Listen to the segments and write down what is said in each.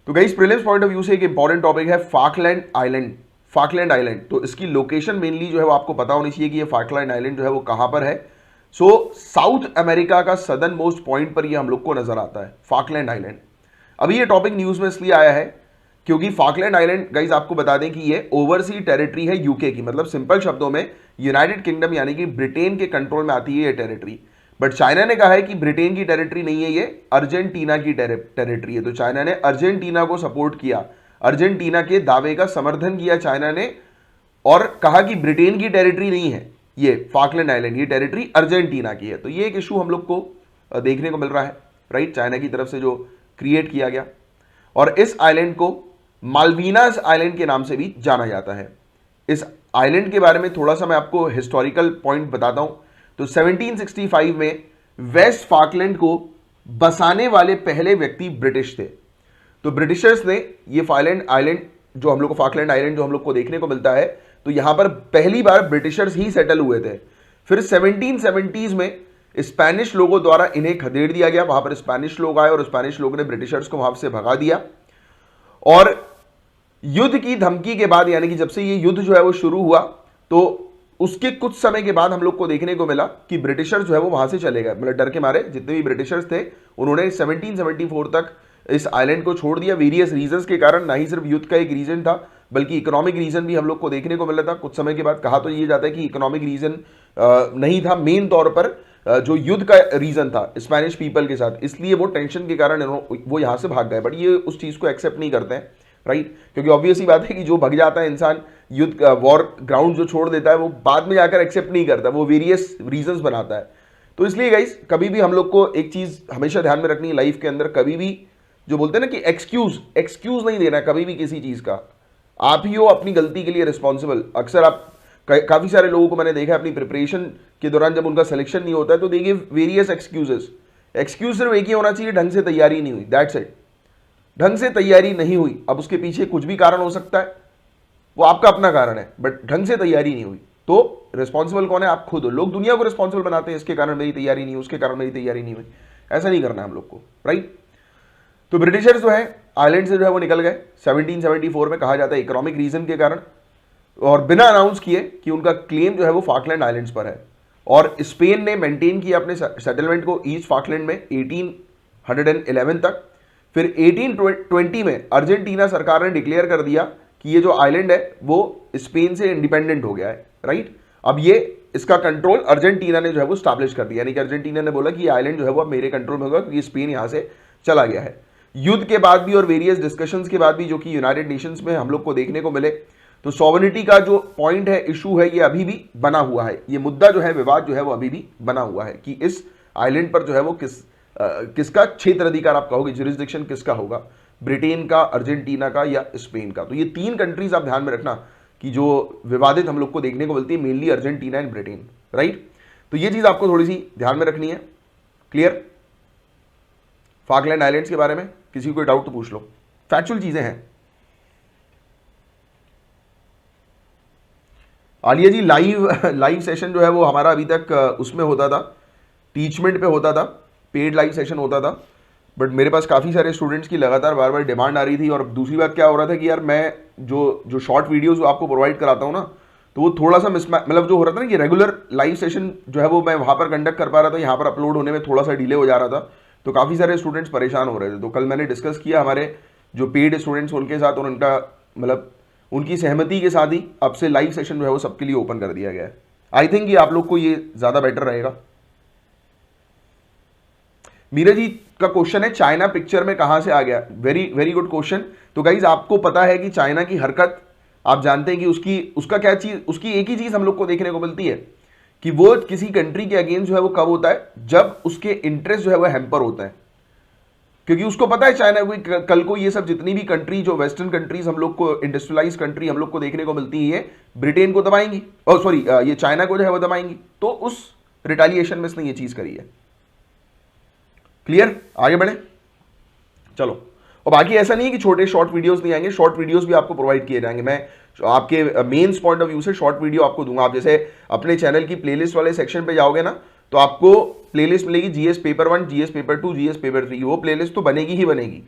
तो guys prelims point of view से एक इंपॉर्टेंट टॉपिक है फाकलैंड आइलैंड। फाकलैंड आइलैंड, तो इसकी लोकेशन मेनली जो है वो आपको पता होनी चाहिए कि ये फाकलैंड आइलैंड जो है वो कहां पर है। सो साउथ अमेरिका का सदर्न मोस्ट पॉइंट पर ये हम लोग को नजर आता है फाकलैंड आइलैंड। अभी ये टॉपिक न्यूज में इसलिए आया है क्योंकि फाकलैंड आइलैंड गाइस आपको बता दें कि ये ओवरसी टेरिटरी है यूके की, मतलब सिंपल शब्दों में यूनाइटेड किंगडम यानी कि ब्रिटेन के कंट्रोल में आती है ये टेरिटरी। बट चाइना ने कहा है कि ब्रिटेन की टेरिटरी नहीं है, ये अर्जेंटीना की टेरिटरी है। तो चाइना ने अर्जेंटीना को सपोर्ट किया, अर्जेंटीना के दावे का समर्थन किया चाइना ने, और कहा कि ब्रिटेन की टेरिटरी नहीं है ये फाकलैंड आइलैंड, ये टेरिटरी अर्जेंटीना की है। तो ये एक इशू हम लोग को देखने को मिल रहा है, राइट, चाइना की तरफ से जो क्रिएट किया गया। और इस आइलैंड को मालवीनास आइलैंड के नाम से भी जाना जाता है। इस आइलैंड के बारे में थोड़ा सा मैं आपको हिस्टोरिकल पॉइंट बताता हूं। तो 1765 में वेस्ट फाकलैंड को बसाने वाले पहले व्यक्ति ब्रिटिश थे। तो ब्रिटिशर्स ने ये फाकलैंड आइलैंड जो हम लोग को फाकलैंड आइलैंड जो हम लोग को देखने को मिलता है, तो यहां पर पहली बार ब्रिटिशर्स ही सेटल हुए थे। फिर 1770s में स्पेनिश लोगों द्वारा इन्हें खदेड़ दिया गया, वहां पर स्पेनिश लोग आए और स्पेनिश लोगों ने ब्रिटिशर्स को वहां से भगा दिया। और युद्ध की धमकी के बाद, यानी कि जब से ये युद्ध जो है वो शुरू हुआ, तो उसके कुछ समय के बाद हम लोग को देखने को मिला कि ब्रिटिशर्स जो है वो वहां से चले गए, मतलब डर के मारे जितने भी ब्रिटिशर्स थे उन्होंने 1774 तक इस आइलैंड को छोड़ दिया वेरियस रीजंस के कारण। ना ही सिर्फ युद्ध का एक रीजन था बल्कि इकोनॉमिक रीजन भी हम लोग को देखने को मिला था। कुछ समय के बाद कहा तो ये जाता है कि इकोनॉमिक रीजन नहीं था, मेन तौर पर जो युद्ध का रीजन था स्पेनिश पीपल के साथ, इसलिए वो टेंशन के कारण वो यहां से भाग गए। बट ये उस चीज को एक्सेप्ट नहीं करते हैं, राइट, क्योंकि ऑब्वियस ही बात है कि जो भग जाता है इंसान, युद्ध वॉर ग्राउंड जो छोड़ देता है, वो बाद में जाकर एक्सेप्ट नहीं करता, वो वेरियस रीजंस बनाता है। तो इसलिए गाइस कभी भी हम लोग को एक चीज हमेशा ध्यान में रखनी है लाइफ के अंदर, कभी भी जो बोलते हैं ना कि एक्सक्यूज नहीं देना कभी भी किसी चीज का। आप ही हो अपनी गलती के लिए रिस्पॉन्सिबल। अक्सर आप काफी सारे लोगों को मैंने देखा अपनी प्रिपरेशन के दौरान जब उनका सिलेक्शन नहीं होता है तो they give various excuses. Excuse सिर्फ एक ही होना चाहिए, ढंग से तैयारी नहीं हुई, दैट्स इट। ढंग से तैयारी नहीं हुई, अब उसके पीछे कुछ भी कारण हो सकता है, वो आपका अपना कारण है, बट ढंग से तैयारी नहीं हुई तो रिस्पॉन्सिबल कौन है? आप खुद हो। लोग दुनिया को रिस्पॉन्सिबल बनाते हैं, इसके कारण मेरी तैयारी नहीं हुई, उसके कारण मेरी तैयारी नहीं हुई। ऐसा नहीं करना है हम लोग को, राइट। तो ब्रिटिशर्स जो है आइलैंड से जो है वो निकल गए 1774 में, कहा जाता है इकोनॉमिक रीजन के कारण, और बिना अनाउंस किए कि उनका क्लेम जो है वो फाकलैंड आइलैंड्स पर है। और स्पेन ने मेंटेन किया अपने सेटलमेंट को ईस्ट फाकलैंड में 1811 तक। फिर 1820 में अर्जेंटीना सरकार ने डिक्लेयर कर दिया कि ये जो आइलैंड है वो स्पेन से इंडिपेंडेंट हो गया है, राइट। अब ये इसका कंट्रोल अर्जेंटीना ने जो है वो स्टैब्लिश कर दिया, यानी कि अर्जेंटीना ने बोला कि ये आइलैंड जो है वो अब मेरे कंट्रोल में होगा क्योंकि स्पेन यहां से चला गया है। युद्ध के बाद भी और वेरियस डिस्कशंस के बाद भी जो कि यूनाइटेड नेशंस में हम लोग को देखने को मिले, तो सॉवरेनिटी का जो पॉइंट है, इशू है, ये अभी भी बना हुआ है। ये मुद्दा जो है, विवाद जो है वो अभी भी बना हुआ है कि इस आइलैंड पर जो है वो किसका क्षेत्र अधिकार आप कहोगे, जुरिस्डिक्शन किसका होगा, ब्रिटेन का, अर्जेंटीना का या स्पेन का। तो ये तीन कंट्रीज आप ध्यान में रखना कि जो विवादित हम लोग को देखने को मिलती है, mainly Argentina and Britain, right. तो ये चीज आपको थोड़ी सी ध्यान में रखनी है। क्लियर? फाकलैंड आइलैंड्स के बारे में किसी को कोई डाउट तो पूछ लो, फैक्चुअल चीजें हैं। आलिया जी लाइव सेशन जो है वो हमारा अभी तक उसमें होता था, टीचमेंट पे होता था, पेड लाइव सेशन होता था। बट मेरे पास काफ़ी सारे स्टूडेंट्स की लगातार बार बार डिमांड आ रही थी। और दूसरी बात क्या हो रहा था कि यार मैं जो शॉर्ट वीडियोस आपको प्रोवाइड कराता हूँ ना, तो वो थोड़ा सा मतलब जो हो रहा था ना कि रेगुलर लाइव सेशन जो है वो मैं वहाँ पर कंडक्ट कर पा रहा था, यहाँ पर अपलोड होने में थोड़ा सा डिले हो जा रहा था, तो काफ़ी सारे स्टूडेंट्स परेशान हो रहे थे। तो कल मैंने डिस्कस किया हमारे जो पेड स्टूडेंट्स उनके साथ, और उनका मतलब उनकी सहमति के साथ ही अब से लाइव सेशन जो है वो सबके लिए ओपन कर दिया गया है। आई थिंक ये आप लोग को ये ज़्यादा बेटर रहेगा। मीरा जी का क्वेश्चन है चाइना पिक्चर में कहां से आ गया? Very very good question. तो गाइज आपको पता है कि चाइना की हरकत, आप जानते हैं कि उसका क्या चीज, उसकी एक ही चीज हम लोग को देखने को मिलती है कि वो किसी कंट्री के अगेंस्ट जो है वो कब होता है, जब उसके इंटरेस्ट जो है वो हैम्पर होता है। क्योंकि उसको पता है चाइना को कल को ये सब जितनी भी कंट्री जो वेस्टर्न कंट्रीज हम लोग को, इंडस्ट्रियलाइज कंट्री हम लोग को देखने को मिलती है, ब्रिटेन को दबाएंगी, और सॉरी ये चाइना को जो है वो दबाएंगी। तो उस रिटेलिएशन में इसने ये चीज करी है। क्लियर? आगे बढ़े, चलो। और बाकी ऐसा नहीं है कि छोटे शॉर्ट वीडियोस नहीं आएंगे, शॉर्ट वीडियोस भी आपको प्रोवाइड किए जाएंगे। मैं आपके मेंस पॉइंट ऑफ व्यू से शॉर्ट वीडियो आपको दूंगा। आप जैसे अपने चैनल की प्लेलिस्ट वाले सेक्शन पे जाओगे ना, तो आपको प्लेलिस्ट मिलेगी GS paper 1, GS paper 2, GS paper 3। वो प्लेलिस्ट तो बनेगी ही बनेगी,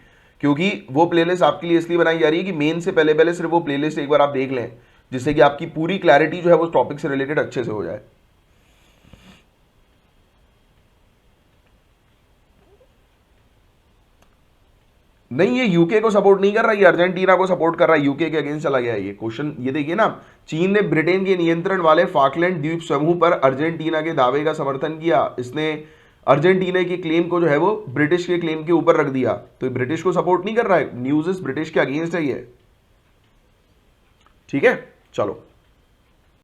क्योंकि वो प्लेलिस्ट आपके लिए इसलिए बनाई जा रही है कि मेन से पहले पहले सिर्फ वो प्लेलिस्ट एक बार आप देख लें, जिससे कि आपकी पूरी क्लैरिटी जो है वो टॉपिक से रिलेटेड अच्छे से हो जाए। नहीं, ये यूके को सपोर्ट नहीं कर रहा, ये अर्जेंटीना को सपोर्ट कर रहा है, यूके के अगेंस्ट चला गया ये क्वेश्चन। ये देखिए ना, चीन ने ब्रिटेन के नियंत्रण वाले फाकलैंड द्वीप समूह पर अर्जेंटीना के दावे का समर्थन किया। इसने अर्जेंटीना के क्लेम को जो है वो ब्रिटिश के क्लेम के ऊपर रख दिया, तो ब्रिटिश को सपोर्ट नहीं कर रहा है, न्यूज़ इस ब्रिटिश के अगेंस्ट है ये। ठीक है, चलो।